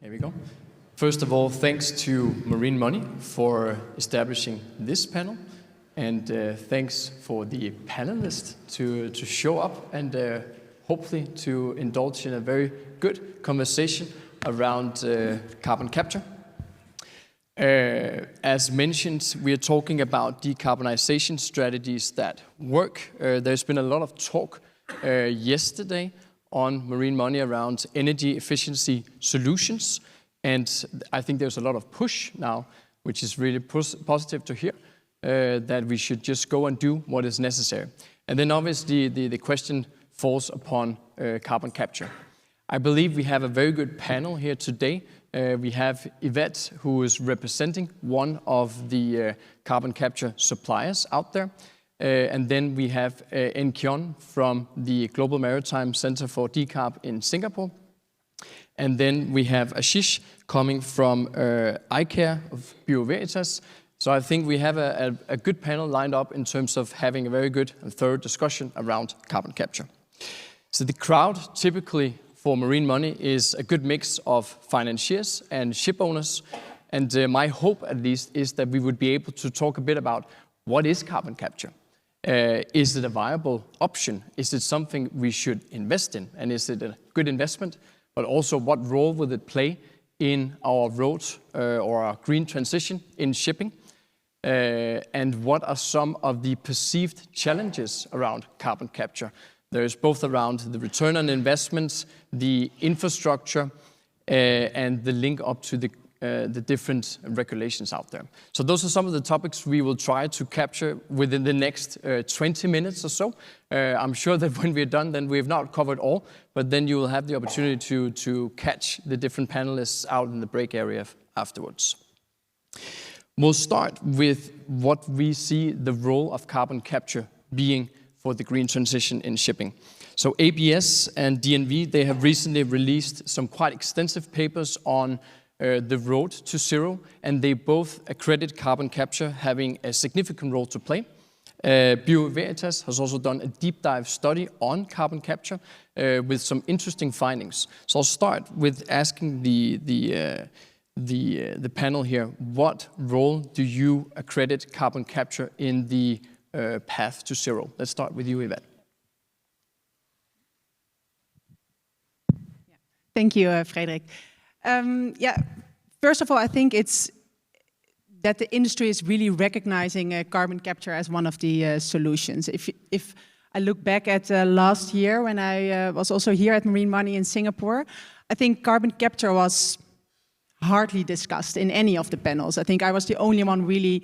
Here we go. First of all, thanks to Marine Money for establishing this panel, and thanks for the panelists to show up and hopefully to indulge in a very good conversation around carbon capture. As mentioned, we are talking about decarbonization strategies that work. There's been a lot of talk yesterday on Marine Money around energy efficiency solutions, and I think there's a lot of push now, which is really positive to hear, that we should just go and do what is necessary. And then obviously the question falls upon carbon capture. I believe we have a very good panel here today. We have Yvette, who is representing one of the carbon capture suppliers out there. And then we have Kiong from the Global Maritime Center for Decarb in Singapore. And then we have Ashish coming from iCARE of Veritas. So I think we have a good panel lined up in terms of having a very good and thorough discussion around carbon capture. So the crowd typically for Marine Money is a good mix of financiers and ship owners. And my hope, at least, is that we would be able to talk a bit about what is carbon capture. Is it a viable option? Is it something we should invest in? And is it a good investment? But also, what role will it play in our road or our green transition in shipping? And what are some of the perceived challenges around carbon capture? There's both around the return on investments, the infrastructure, and the link up to the different regulations out there. So those are some of the topics we will try to capture within the next 20 minutes or so. I'm sure that when we're done, then we have not covered all, but then you will have the opportunity to catch the different panelists out in the break area afterwards. We'll start with what we see the role of carbon capture being for the green transition in shipping. So ABS and DNV, they have recently released some quite extensive papers on the road to zero, and they both accredit carbon capture having a significant role to play. Veritas has also done a deep dive study on carbon capture with some interesting findings. So I'll start with asking the panel here, what role do you accredit carbon capture in the path to zero? Let's start with you, Yvette. Thank you, Frederik. First of all, I think it's that the industry is really recognizing carbon capture as one of the solutions. If I look back at last year when I was also here at Marine Money in Singapore, I think carbon capture was hardly discussed in any of the panels. I think I was the only one really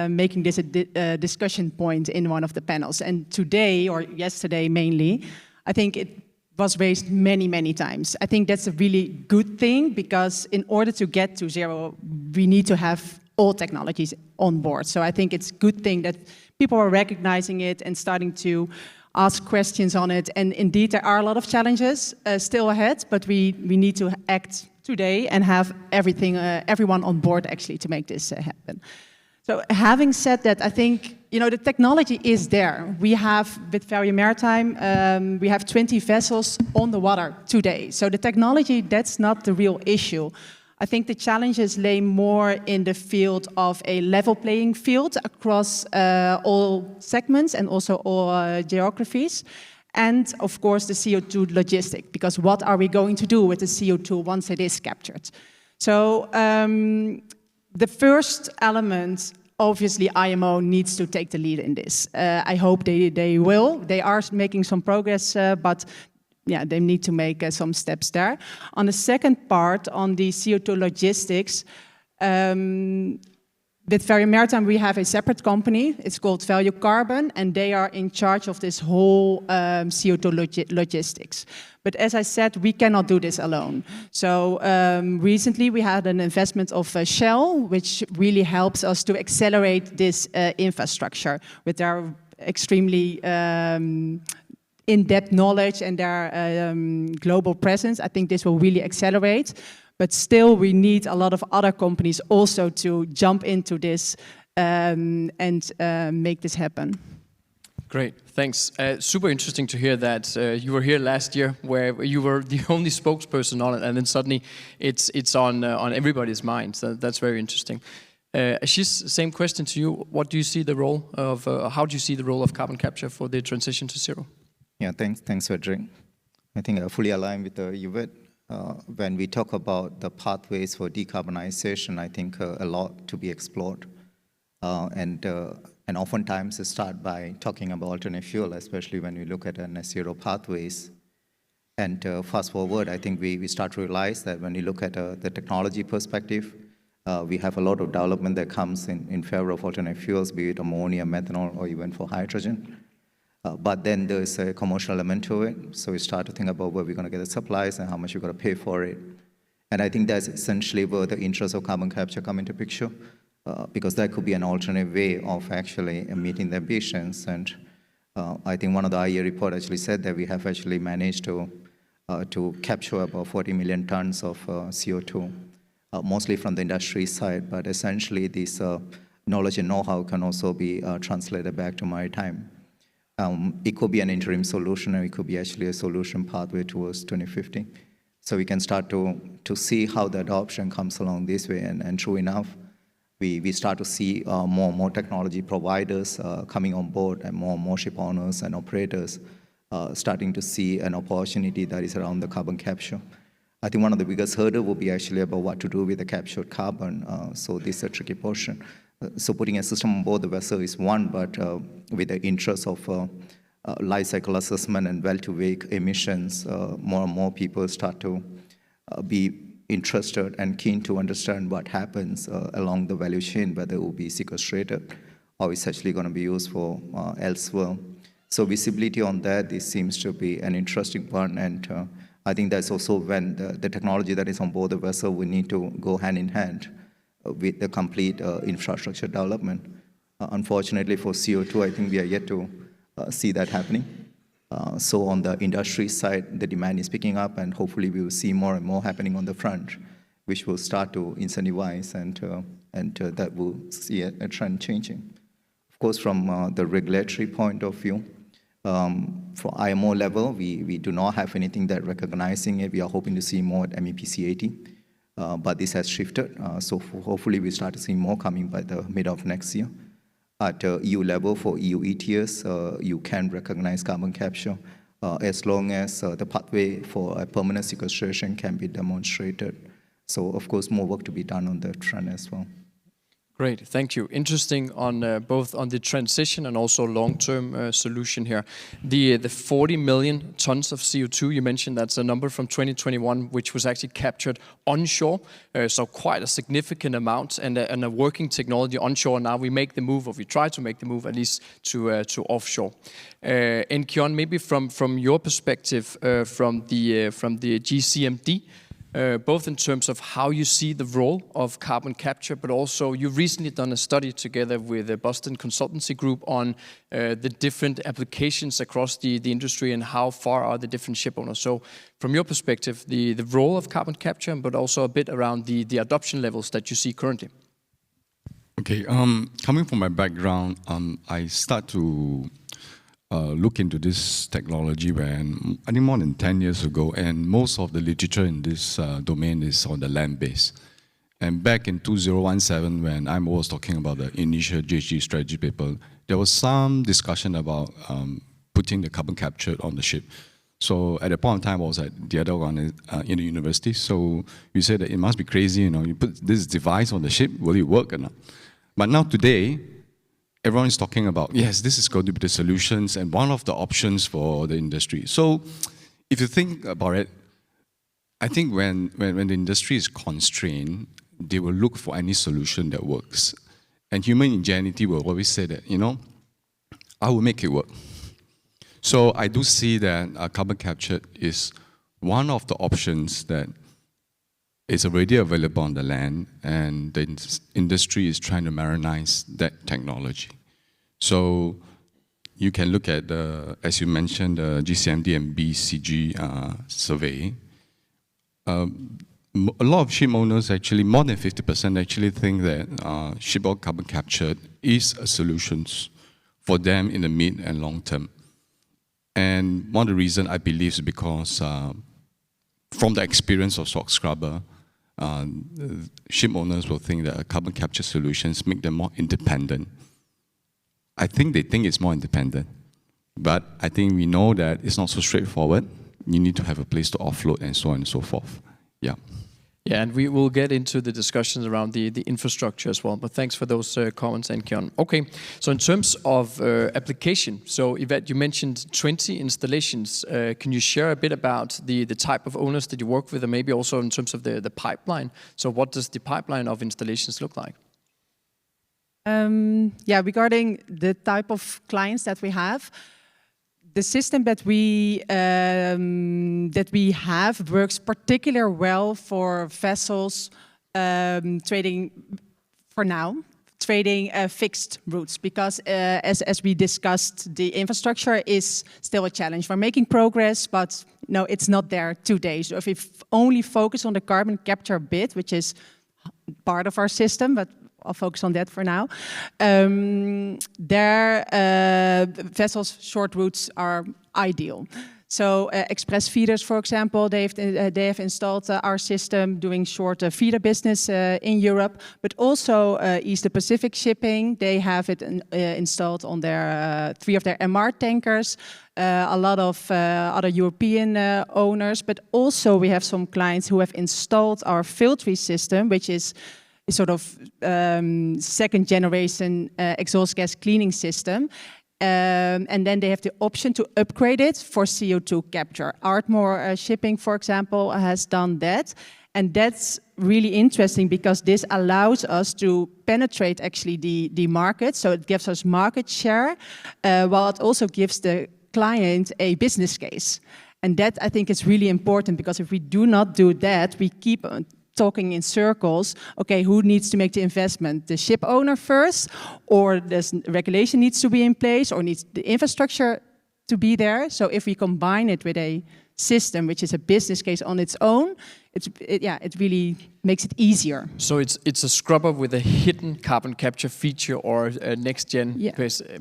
making this a discussion point in one of the panels. And today, or yesterday mainly, I think it was raised many, many times. I think that's a really good thing, because in order to get to zero, we need to have all technologies on board. So I think it's a good thing that people are recognizing it and starting to ask questions on it. And indeed, there are a lot of challenges still ahead, but we need to act today and have everyone on board actually to make this happen. So having said that, I think, the technology is there. We have, with Veritas Maritime, we have 20 vessels on the water today. So the technology, that's not the real issue. I think the challenges lay more in the field of a level playing field across all segments and also all geographies. And of course the CO2 logistic, because what are we going to do with the CO2 once it is captured? So the first element, obviously IMO needs to take the lead in this. I hope they will. They are making some progress, but yeah, they need to make some steps there. On the second part, on the CO2 logistics, with Veritas Maritime, we have a separate company. It's called Value Carbon, and they are in charge of this whole CO2 logistics. But as I said, we cannot do this alone. So recently we had an investment of Shell, which really helps us to accelerate this infrastructure with their extremely in-depth knowledge and their global presence. I think this will really accelerate. But still, we need a lot of other companies also to jump into this and make this happen. Great, thanks. Super interesting to hear that you were here last year, where you were the only spokesperson on it, and then suddenly it's on everybody's mind. So that's very interesting. Ashish, same question to you. What do you see the role of? How do you see the role of carbon capture for the transition to zero? Yeah, thanks, Frederik. I think I fully align with Yvette. When we talk about the pathways for decarbonization, I think a lot to be explored. And oftentimes it start by talking about alternate fuel, especially when we look at net zero pathways. And fast forward, I think we start to realize that when you look at the technology perspective, we have a lot of development that comes in favor of alternate fuels, be it ammonia, methanol, or even for hydrogen. But then there's a commercial element to it. So we start to think about where we're going to get the supplies and how much we're going to pay for it. And I think that's essentially where the interests of carbon capture come into picture, because that could be an alternate way of actually meeting the ambitions. And I think one of the IEA report actually said that we have actually managed to capture about 40 million tons of CO2, mostly from the industry side. But essentially, this knowledge and know-how can also be translated back to maritime. It could be an interim solution, or it could be actually a solution pathway towards 2050. So we can start to see how the adoption comes along this way. And true enough, we start to see more and more technology providers coming on board, and more ship owners and operators starting to see an opportunity that is around the carbon capture. I think one of the biggest hurdles will be actually about what to do with the captured carbon. So this is a tricky portion. So putting a system on board the vessel is one, but with the interest of life cycle assessment and well-to-wake emissions, more and more people start to be interested and keen to understand what happens along the value chain, whether it will be sequestrated or it's actually going to be used for elsewhere. So visibility on that, this seems to be an interesting one, and I think that's also when the technology that is on board the vessel will need to go hand in hand with the complete infrastructure development. Unfortunately for CO2, I think we are yet to see that happening. So on the industry side, the demand is picking up, and hopefully we will see more and more happening on the front, which will start to incentivize, and that will see a trend changing. Of course, from the regulatory point of view, for IMO level, we do not have anything that recognizing it. We are hoping to see more at MEPC 80. But this has shifted, so hopefully we start to see more coming by the mid of next year. At EU level, for EU ETS, you can recognize carbon capture as long as the pathway for a permanent sequestration can be demonstrated. So, of course, more work to be done on that front as well. Great, thank you. Interesting on both on the transition and also long-term solution here. The 40 million tons of CO2, you mentioned that's a number from 2021, which was actually captured onshore, so quite a significant amount, and a working technology onshore. Now we make the move, or we try to make the move at least to offshore. And Kiong, maybe from your perspective, from the GCMD, both in terms of how you see the role of carbon capture, but also you've recently done a study together with the Boston Consultancy Group on the different applications across the industry and how far are the different ship owners. So from your perspective, the role of carbon capture, but also a bit around the adoption levels that you see currently. Okay, coming from my background, I start to look into this technology when I think more than 10 years ago, and most of the literature in this domain is on the land base. And back in 2017, when I was talking about the initial GHG strategy paper, there was some discussion about putting the carbon capture on the ship. So at the point in time, I was at the other one in the university. So we said that it must be crazy, you put this device on the ship, will it work or not? But now today, everyone is talking about, yes, this is going to be the solutions and one of the options for the industry. So if you think about it, I think when the industry is constrained, they will look for any solution that works. And human ingenuity will always say that, I will make it work. So I do see that carbon capture is one of the options that is already available on the land, and the industry is trying to marinize that technology. So you can look at as you mentioned, the GCMD and BCG survey. A lot of ship owners actually, more than 50% actually think that shipboard carbon capture is a solution for them in the mid and long term. And one of the reasons I believe is because from the experience of shock scrubber, ship owners will think that carbon capture solutions make them more independent. I think they think it's more independent, but I think we know that it's not so straightforward. You need to have a place to offload and so on and so forth. Yeah. Yeah, and we will get into the discussions around the infrastructure as well, but thanks for those comments, and Kiong. Okay, so in terms of application, so Yvette, you mentioned 20 installations. Can you share a bit about the type of owners that you work with, and maybe also in terms of the pipeline? So what does the pipeline of installations look like? Yeah, regarding the type of clients that we have, the system that we have works particularly well for vessels trading, for now, trading fixed routes, because as we discussed, the infrastructure is still a challenge. We're making progress, but no, it's not there today. So if we only focus on the carbon capture bit, which is part of our system, but I'll focus on that for now. Their vessels' short routes are ideal. So express feeders, for example, they have installed our system doing short feeder business in Europe, but also East Pacific shipping. They have it installed on their 3 of their MR tankers. A lot of other European owners, but also we have some clients who have installed our filtry system, which is sort of second generation exhaust gas cleaning system. And then they have the option to upgrade it for CO2 capture. Ardmore Shipping, for example, has done that. And that's really interesting because this allows us to penetrate actually the market. So it gives us market share, while it also gives the client a business case. And that, I think, is really important, because if we do not do that, we keep talking in circles. Okay, who needs to make the investment? The ship owner first, or this regulation needs to be in place, or needs the infrastructure to be there? So if we combine it with a system which is a business case on its own, it really makes it easier. So it's a scrubber with a hidden carbon capture feature, or a next gen,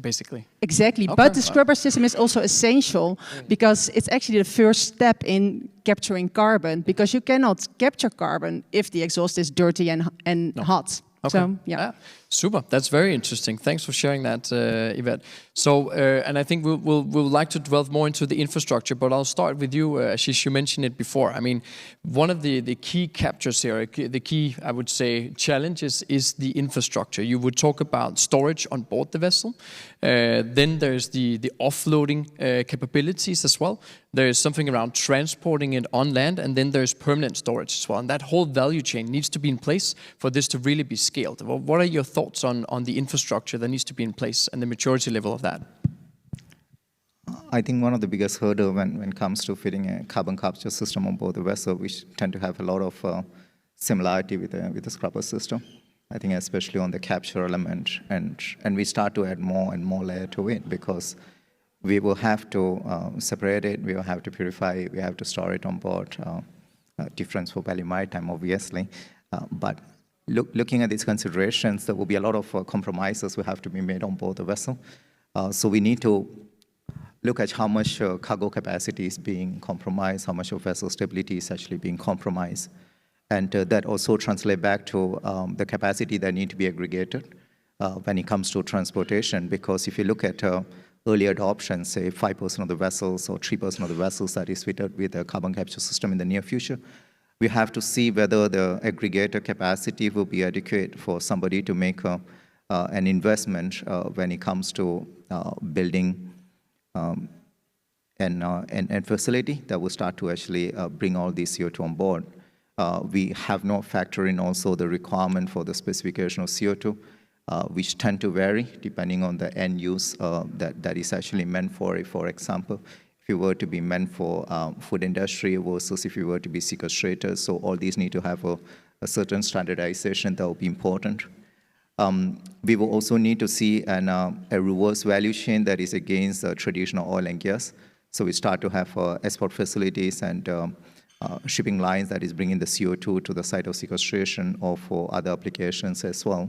basically. Exactly, Okay. but the scrubber system is also essential because it's actually the first step in capturing carbon, because you cannot capture carbon if the exhaust is dirty and hot. Okay. So, yeah. Super. That's very interesting. Thanks for sharing that, Yvette. So, and I think we'll like to delve more into the infrastructure, but I'll start with you, Ashish. You mentioned it before. I mean, one of the key captures here, the key, I would say, challenges is the infrastructure. You would talk about storage on board the vessel. Then there's the offloading capabilities as well. There's something around transporting it on land, and then there's permanent storage as well. And that whole value chain needs to be in place for this to really be scaled. What are your thoughts on the infrastructure that needs to be in place and the maturity level of that? I think one of the biggest hurdles when it comes to fitting a carbon capture system on board the vessel, which tend to have a lot of similarity with the scrubber system. I think especially on the capture element, and we start to add more and more layer to it, because we will have to separate it, we will have to purify it, we have to store it on board. Difference for value maritime, obviously, but looking at these considerations, there will be a lot of compromises will have to be made on board the vessel. So we need to look at how much cargo capacity is being compromised, how much of vessel stability is actually being compromised. And that also translates back to the capacity that need to be aggregated when it comes to transportation. Because if you look at early adoption, say 5% of the vessels or 3% of the vessels that is fitted with a carbon capture system in the near future, we have to see whether the aggregator capacity will be adequate for somebody to make an investment when it comes to building an facility that will start to actually bring all these CO2 on board. We have not factored in also the requirement for the specification of CO2, which tend to vary depending on the end use that is actually meant for it. For example, if you were to be meant for food industry versus if you were to be sequestrators, so all these need to have a certain standardization that will be important. We will also need to see a reverse value chain that is against traditional oil and gas. So we start to have export facilities and shipping lines that is bringing the CO2 to the site of sequestration or for other applications as well.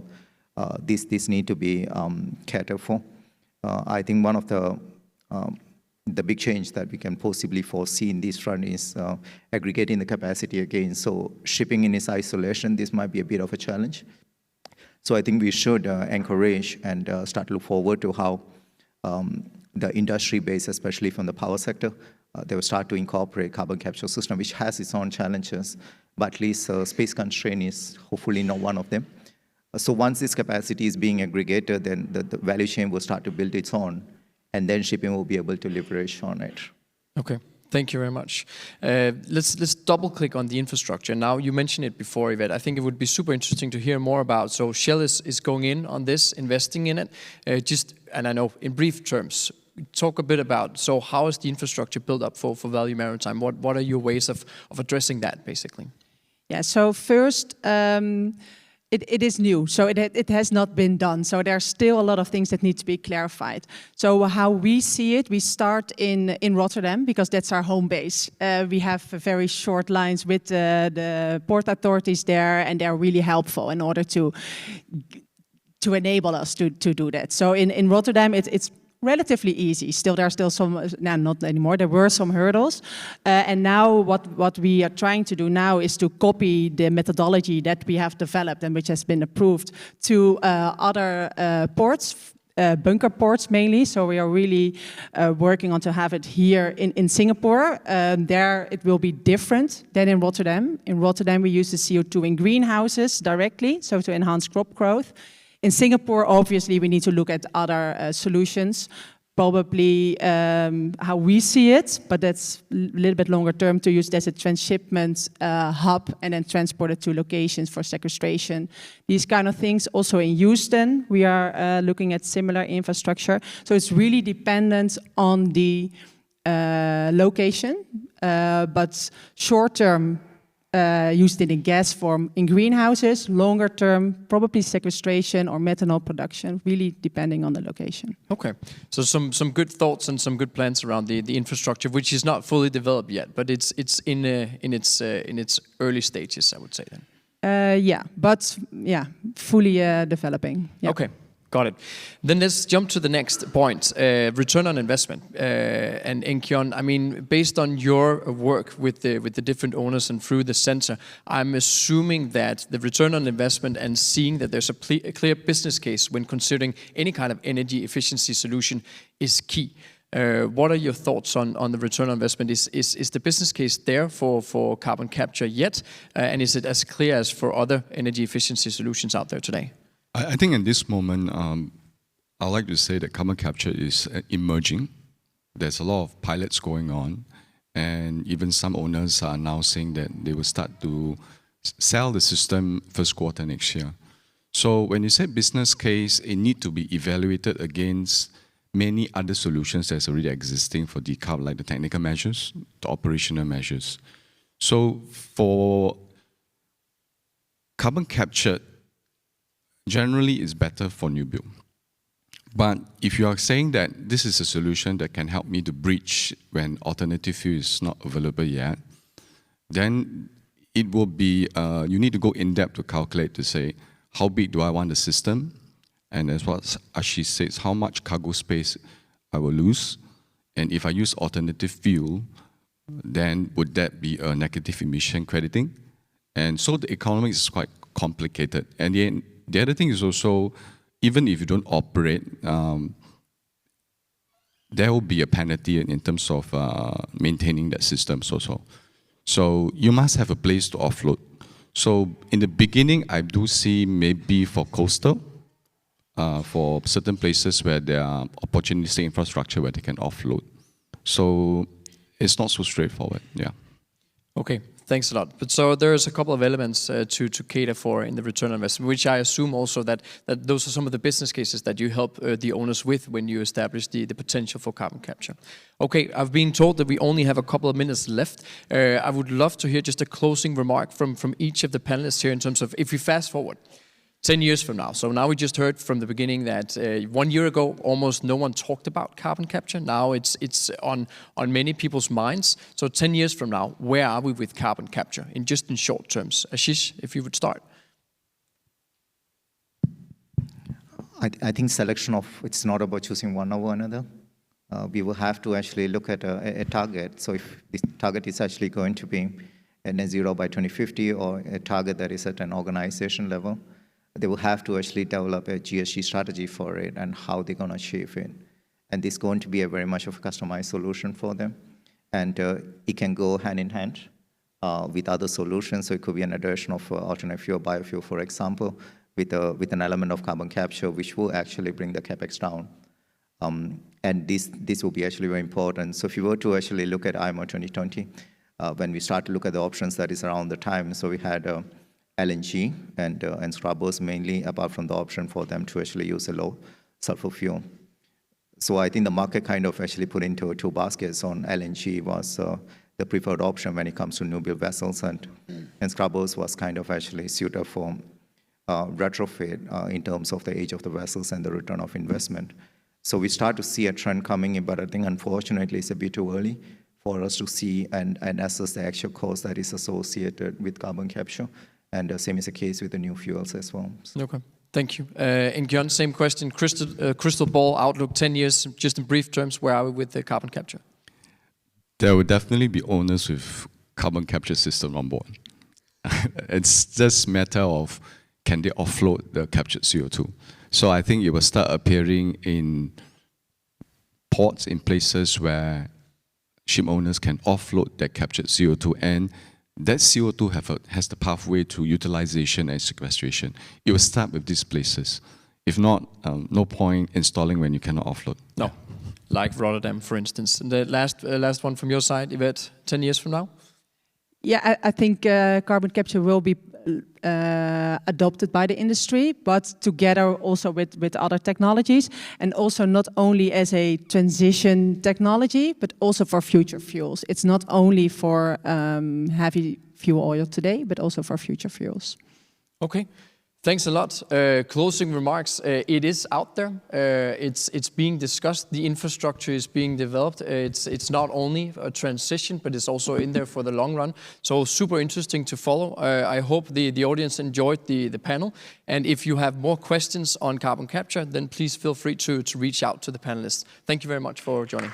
These need to be catered for. I think one of the big change that we can possibly foresee in this front is aggregating the capacity again. So shipping in its isolation, this might be a bit of a challenge. So I think we should encourage and start to look forward to how the industry base, especially from the power sector, they will start to incorporate carbon capture system, which has its own challenges, but at least space constraint is hopefully not one of them. So once this capacity is being aggregated, then the value chain will start to build its own, and then shipping will be able to leverage on it. Okay, thank you very much. Let's double click on the infrastructure. Now, you mentioned it before, Yvette. I think it would be super interesting to hear more about. So Shell is going in on this, investing in it. And I know in brief terms, talk a bit about, so how is the infrastructure built up for Value Maritime? What are your ways of addressing that, basically? Yeah, so first, it is new, so it has not been done. So there are still a lot of things that need to be clarified. So how we see it, we start in Rotterdam, because that's our home base. We have very short lines with the port authorities there, and they're really helpful in order to enable us to do that. So in Rotterdam, it's relatively easy. There are still some, not anymore, there were some hurdles. And now what we are trying to do now is to copy the methodology that we have developed and which has been approved to other ports, bunker ports mainly. So we are really working on to have it here in Singapore. There it will be different than in Rotterdam. In Rotterdam we use the CO2 in greenhouses directly, so to enhance crop growth. In Singapore, obviously, we need to look at other solutions, probably how we see it, but that's a little bit longer term, to use it as a transshipment hub and then transport it to locations for sequestration. These kind of things. Also in Houston, we are looking at similar infrastructure. So it's really dependent on the location, but short term, used in gas form in greenhouses, longer term, probably sequestration or methanol production, really depending on the location. Okay, so some good thoughts and some good plans around the infrastructure, which is not fully developed yet, but it's in its early stages, I would say then. Fully developing. Yep. Okay. Got it. Then let's jump to the next point, return on investment. And Kiong, I mean, based on your work with the different owners and through the center, I'm assuming that the return on investment and seeing that there's a clear business case when considering any kind of energy efficiency solution is key. What are your thoughts on the return on investment? Is the business case there for carbon capture yet? And is it as clear as for other energy efficiency solutions out there today? I think in this moment, I'd like to say that carbon capture is emerging. There's a lot of pilots going on, and even some owners are now saying that they will start to sell the system first quarter next year. So when you say business case, it needs to be evaluated against many other solutions that's already existing for decarb, like the technical measures, the operational measures. So for carbon capture, generally is better for new build. But if you are saying that this is a solution that can help me to bridge when alternative fuel is not available yet, then it will be, you need to go in depth to calculate to say, how big do I want the system? And as what Ashish says, how much cargo space I will lose? And if I use alternative fuel, then would that be a negative emission crediting? And so the economics is quite complicated. And the other thing is also, even if you don't operate, there will be a penalty in terms of maintaining that system also. So you must have a place to offload. So in the beginning, I do see maybe for coastal, for certain places where there are opportunistic infrastructure where they can offload. So it's not so straightforward, yeah. Okay. Thanks a lot. But so there's a couple of elements to cater for in the return on investment, which I assume also that those are some of the business cases that you help the owners with when you establish the potential for carbon capture. Okay, I've been told that we only have a couple of minutes left. I would love to hear just a closing remark from each of the panelists here in terms of, if we fast forward 10 years from now. So now we just heard from the beginning that 1 year ago, almost no one talked about carbon capture. Now it's on many people's minds. So 10 years from now, where are we with carbon capture in short terms? Ashish, if you would start. I think selection of, it's not about choosing one over another. We will have to actually look at a target. So if this target is actually going to be a net zero by 2050 or a target that is at an organization level, they will have to actually develop a GSG strategy for it and how they're going to achieve it. And this is going to be a very much of a customized solution for them. And it can go hand in hand with other solutions. So it could be an addition of alternate fuel, biofuel, for example, with an element of carbon capture, which will actually bring the capex down. And this will be actually very important. So if you were to actually look at IMO 2020, when we start to look at the options that is around the time, so we had LNG and scrubbers mainly, apart from the option for them to actually use a low sulfur fuel. So I think the market kind of actually put into two baskets on LNG was the preferred option when it comes to new build vessels, and scrubbers was kind of actually suited for retrofit in terms of the age of the vessels and the return of investment. So we start to see a trend coming in, but I think unfortunately it's a bit too early for us to see and assess the actual cost that is associated with carbon capture. And the same is the case with the new fuels as well. So. Okay, thank you. And Kiong, same question, crystal ball outlook, 10 years, just in brief terms, where are we with the carbon capture? There will definitely be owners with carbon capture system on board. It's just a matter of can they offload the captured CO2. So I think it will start appearing in ports, in places where ship owners can offload their captured CO2, and that CO2 has the pathway to utilization and sequestration. It will start with these places. If not, no point installing when you cannot offload. No, like Rotterdam, for instance. And the last one from your side, Yvette, 10 years from now? Yeah, I think carbon capture will be adopted by the industry, but together also with other technologies, and also not only as a transition technology, but also for future fuels. It's not only for heavy fuel oil today, but also for future fuels. Okay. Thanks a lot. Closing remarks. It is out there. It's being discussed. The infrastructure is being developed. It's not only a transition, but it's also in there for the long run. So super interesting to follow. I hope the audience enjoyed the panel. And if you have more questions on carbon capture, then please feel free to reach out to the panelists. Thank you very much for joining.